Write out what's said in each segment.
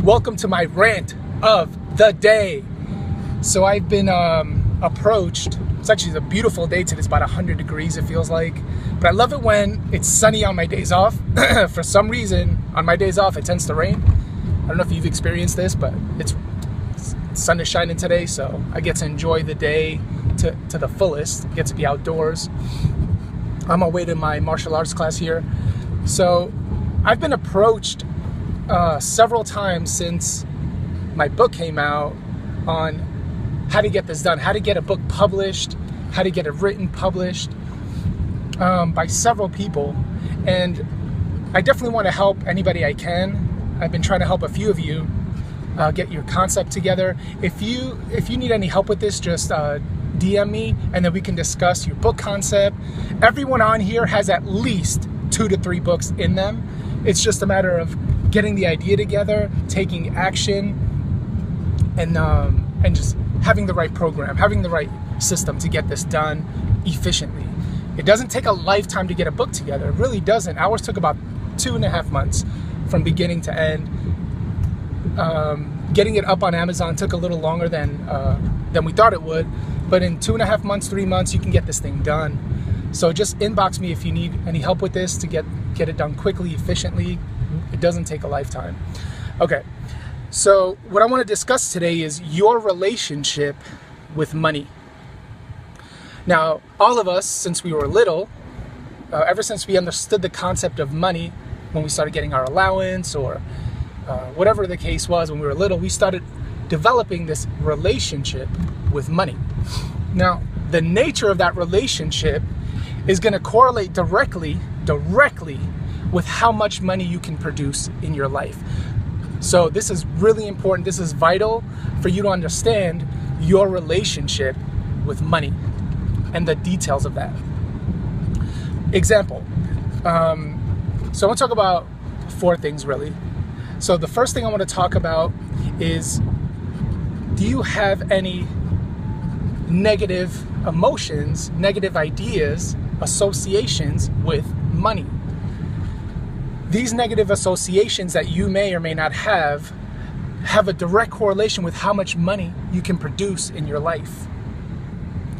Welcome to my rant of the day. So I've been approached. It's actually a beautiful day today. It's about 100 degrees, it feels like. But I love it when it's sunny on my days off. For some reason, on my days off, it tends to rain. I don't know if you've experienced this, but it's sun is shining today, so I get to enjoy the day to the fullest. I get to be outdoors. I'm on my way to my martial arts class here. So I've been approached several times since my book came out on how to get this done, how to get a book published, how to get it written, published by several people. And I definitely want to help anybody I can. I've been trying to help a few of you get your concept together. If you need any help with this, just DM me and then we can discuss your book concept. Everyone on here has at least 2 to 3 books in them. It's just a matter of getting the idea together, taking action, and just having the right program, having the right system to get this done efficiently. It doesn't take a lifetime to get a book together. It really doesn't. Ours took about 2.5 months from beginning to end. Getting it up on Amazon took a little longer than we thought it would, but in 2.5 months, 3 months, you can get this thing done. So just inbox me if you need any help with this to get it done quickly, efficiently. It doesn't take a lifetime. Okay, so what I want to discuss today is your relationship with money. Now, all of us, since we were little, ever since we understood the concept of money, when we started getting our allowance or whatever the case was when we were little, we started developing this relationship with money. Now, the nature of that relationship is going to correlate directly with how much money you can produce in your life. So this is really important. This is vital for you to understand your relationship with money and the details of that. Example. So I want to talk about 4 things really. So the first thing I want to talk about is, do you have any negative emotions, negative ideas, associations with money? These negative associations that you may or may not have a direct correlation with how much money you can produce in your life.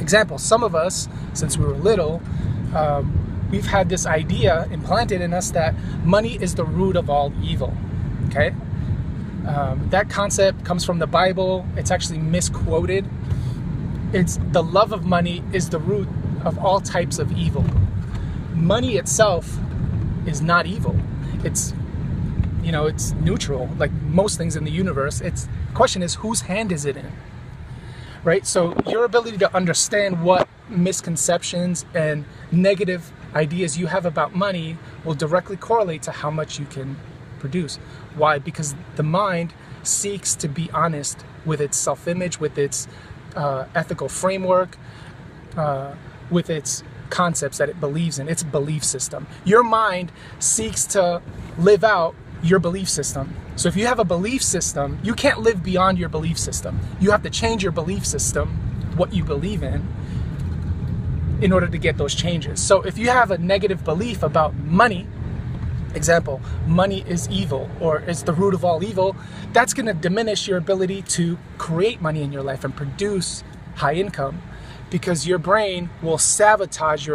Example, some of us, since we were little, we've had this idea implanted in us that money is the root of all evil. Okay? That concept comes from the Bible. It's actually misquoted. It's the love of money is the root of all types of evil. Money itself is not evil. It's neutral, like most things in the universe. The question is, whose hand is it in? Right? So your ability to understand what misconceptions and negative ideas you have about money will directly correlate to how much you can produce. Why? Because the mind seeks to be honest with its self-image, with its ethical framework, with its concepts that it believes in, its belief system. Your mind seeks to live out your belief system. So if you have a belief system, you can't live beyond your belief system. You have to change your belief system, what you believe in order to get those changes. So if you have a negative belief about money, example, money is evil or is the root of all evil, that's going to diminish your ability to create money in your life and produce high income, because your brain will sabotage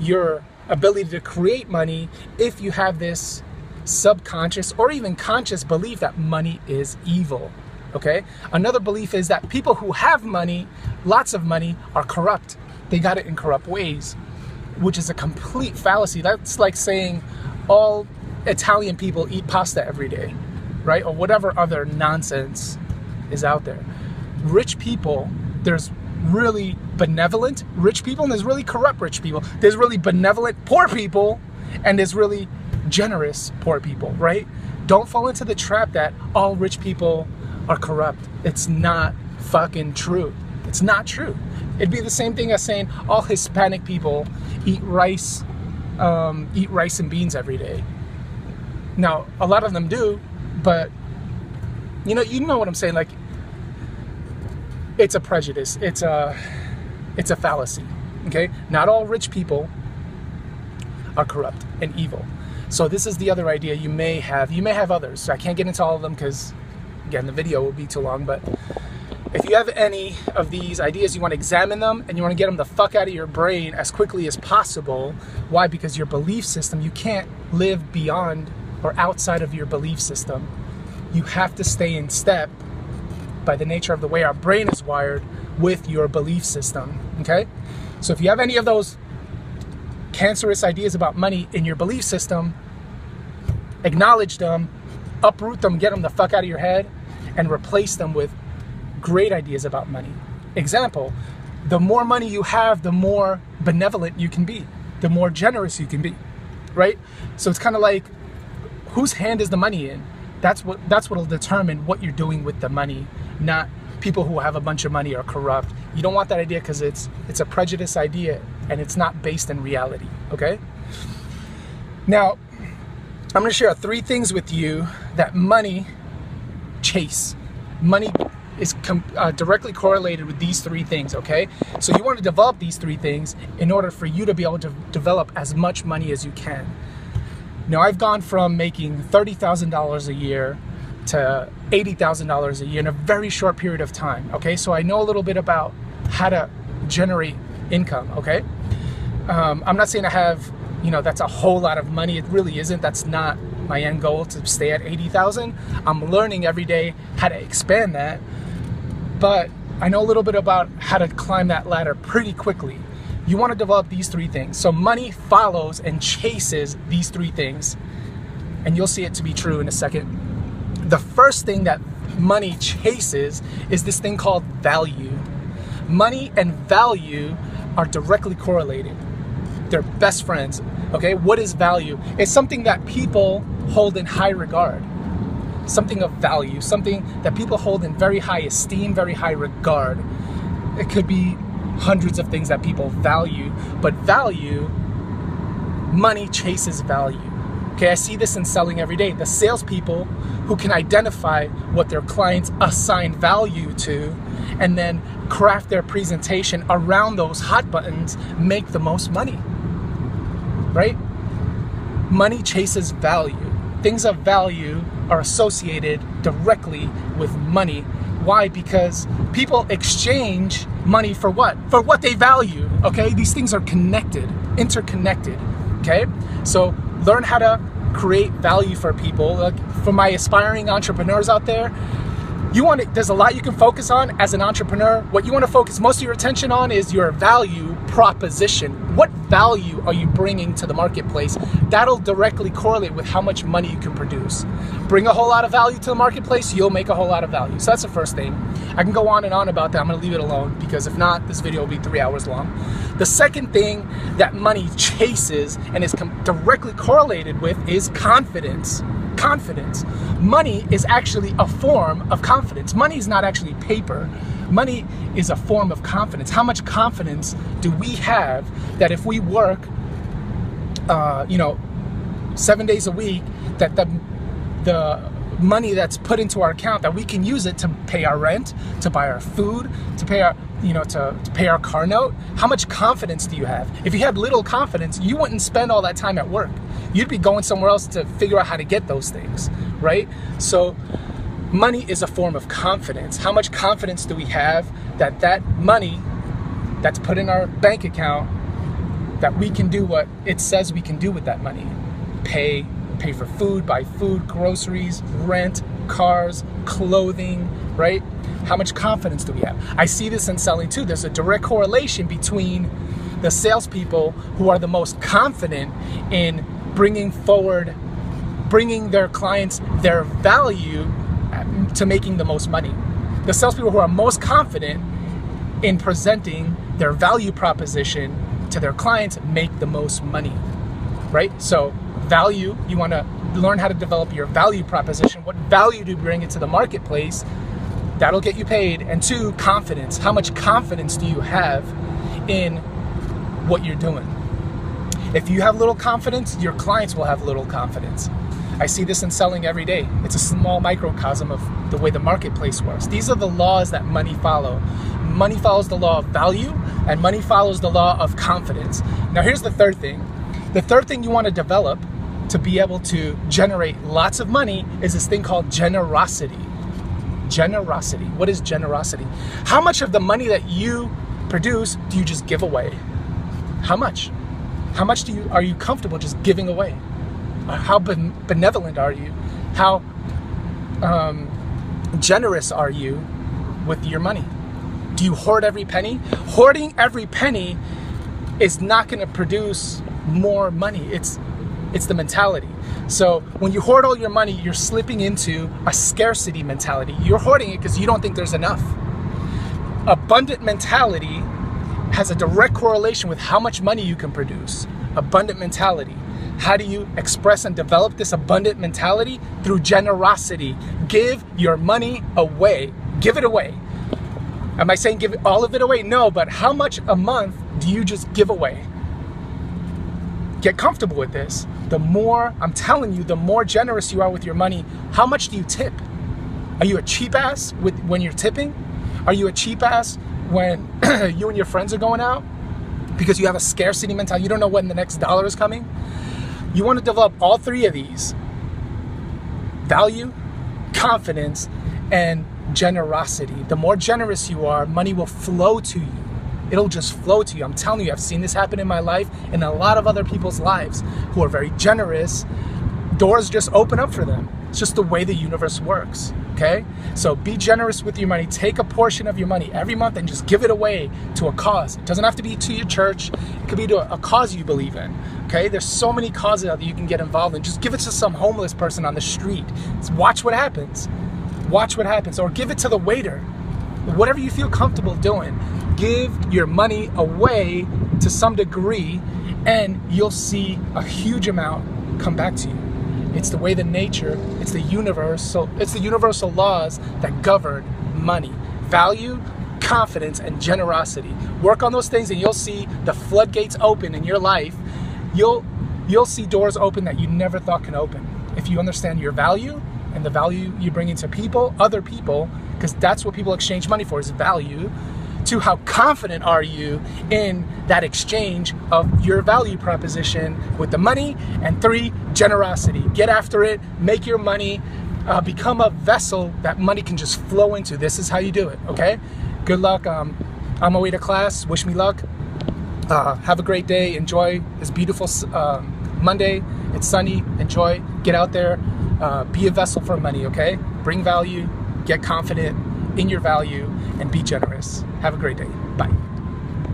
your ability to create money if you have this subconscious or even conscious belief that money is evil. Okay? Another belief is that people who have money, lots of money, are corrupt. They got it in corrupt ways, which is a complete fallacy. That's like saying all Italian people eat pasta every day, right? Or whatever other nonsense is out there. Rich people, there's really benevolent rich people and there's really corrupt rich people. There's really benevolent poor people and there's really generous poor people, right? Don't fall into the trap that all rich people are corrupt. It's not fucking true. It's not true. It'd be the same thing as saying all Hispanic people eat rice and beans every day. Now, a lot of them do, but you know what I'm saying? Like, it's a prejudice. It's a fallacy. Okay? Not all rich people are corrupt and evil. So this is the other idea you may have. You may have others. I can't get into all of them because again, the video will be too long, but if you have any of these ideas, you want to examine them and you want to get them the fuck out of your brain as quickly as possible. Why? Because your belief system, you can't live beyond or outside of your belief system. You have to stay in step by the nature of the way our brain is wired with your belief system, okay? So if you have any of those cancerous ideas about money in your belief system, acknowledge them, uproot them, get them the fuck out of your head, and replace them with great ideas about money. Example, the more money you have, the more benevolent you can be, the more generous you can be, right? So it's kind of like, whose hand is the money in? That's what'll determine what you're doing with the money, not people who have a bunch of money are corrupt. You don't want that idea because it's a prejudice idea and it's not based in reality, okay? Now, I'm gonna share 3 things with you that money chase. Money is directly correlated with these 3 things, okay? So you want to develop these 3 things in order for you to be able to develop as much money as you can. Now, I've gone from making $30,000 a year to $80,000 a year in a very short period of time, okay? So I know a little bit about how to generate income, okay? I'm not saying I have, that's a whole lot of money. It really isn't. That's not my end goal, to stay at 80,000. I'm learning every day how to expand that, but I know a little bit about how to climb that ladder pretty quickly. You want to develop these 3 things. So money follows and chases these 3 things, and you'll see it to be true in a second. The first thing that money chases is this thing called value. Money and value are directly correlated. They're best friends, okay? What is value? It's something that people hold in high regard. Something of value, something that people hold in very high esteem, very high regard. It could be hundreds of things that people value, but money chases value. Okay, I see this in selling every day. The salespeople who can identify what their clients assign value to and then craft their presentation around those hot buttons make the most money, right? Money chases value. Things of value are associated directly with money. Why? Because people exchange money for what? For what they value, okay? These things are connected, interconnected, okay? So learn how to create value for people. Like for my aspiring entrepreneurs out there, there's a lot you can focus on as an entrepreneur. What you want to focus most of your attention on is your value proposition. What value are you bringing to the marketplace? That'll directly correlate with how much money you can produce. Bring a whole lot of value to the marketplace, you'll make a whole lot of value. So that's the first thing. I can go on and on about that. I'm going to leave it alone because if not, this video will be 3 hours long. The second thing that money chases and is directly correlated with is confidence. Confidence. Money is actually a form of confidence. Money is not actually paper. Money is a form of confidence. How much confidence do we have that if we work, 7 days a week, that the money that's put into our account, that we can use it to pay our rent, to buy our food, to pay our, to pay our car note? How much confidence do you have? If you had little confidence, you wouldn't spend all that time at work. You'd be going somewhere else to figure out how to get those things, right? So money is a form of confidence. How much confidence do we have that money that's put in our bank account, that we can do what it says we can do with that money? Pay for food, buy food, groceries, rent, cars, clothing, right? How much confidence do we have? I see this in selling too. There's a direct correlation between the salespeople who are the most confident in bringing their clients their value to making the most money. The salespeople who are most confident in presenting their value proposition to their clients make the most money, right? So value, you want to learn how to develop your value proposition. What value do you bring into the marketplace? That'll get you paid. And 2, confidence. How much confidence do you have in what you're doing? If you have little confidence, your clients will have little confidence. I see this in selling every day. It's a small microcosm of the way the marketplace works. These are the laws that money follow. Money follows the law of value, and money follows the law of confidence. Now here's the third thing. The third thing you want to develop to be able to generate lots of money is this thing called generosity. Generosity. What is generosity? How much of the money that you produce do you just give away? How much? How much are you comfortable just giving away? How benevolent are you? How generous are you with your money? Do you hoard every penny? Hoarding every penny is not going to produce more money. It's the mentality. So when you hoard all your money, you're slipping into a scarcity mentality. You're hoarding it because you don't think there's enough. Abundant mentality has a direct correlation with how much money you can produce. Abundant mentality. How do you express and develop this abundant mentality? Through generosity. Give your money away. Give it away. Am I saying give all of it away? No, but how much a month do you just give away? Get comfortable with this. The more, I'm telling you, the more generous you are with your money, how much do you tip? Are you a cheap ass when you're tipping? Are you a cheap ass when you and your friends are going out? Because you have a scarcity mentality. You don't know when the next dollar is coming. You want to develop all three of these: value, confidence, and generosity. The more generous you are, money will flow to you. It'll just flow to you. I'm telling you, I've seen this happen in my life and a lot of other people's lives who are very generous. Doors just open up for them. It's just the way the universe works, okay? So be generous with your money. Take a portion of your money every month and just give it away to a cause. It doesn't have to be to your church. It could be to a cause you believe in, okay? There's so many causes out that you can get involved in. Just give it to some homeless person on the street. Just watch what happens. Watch what happens. Or give it to the waiter. Whatever you feel comfortable doing. Give your money away to some degree and you'll see a huge amount come back to you. It's the way the nature, it's the universal laws that govern money. Value, confidence, and generosity. Work on those things and you'll see the floodgates open in your life. You'll see doors open that you never thought can open. If you understand your value and the value you bring into people, other people, because that's what people exchange money for, is value. To how confident are you in that exchange of your value proposition with the money. And 3, generosity. Get after it, make your money, become a vessel that money can just flow into. This is how you do it, okay? Good luck. On my way to class, wish me luck. Have a great day, enjoy this beautiful Monday. It's sunny, enjoy, get out there, be a vessel for money, okay? Bring value, get confident in your value, and be generous. Have a great day. Bye.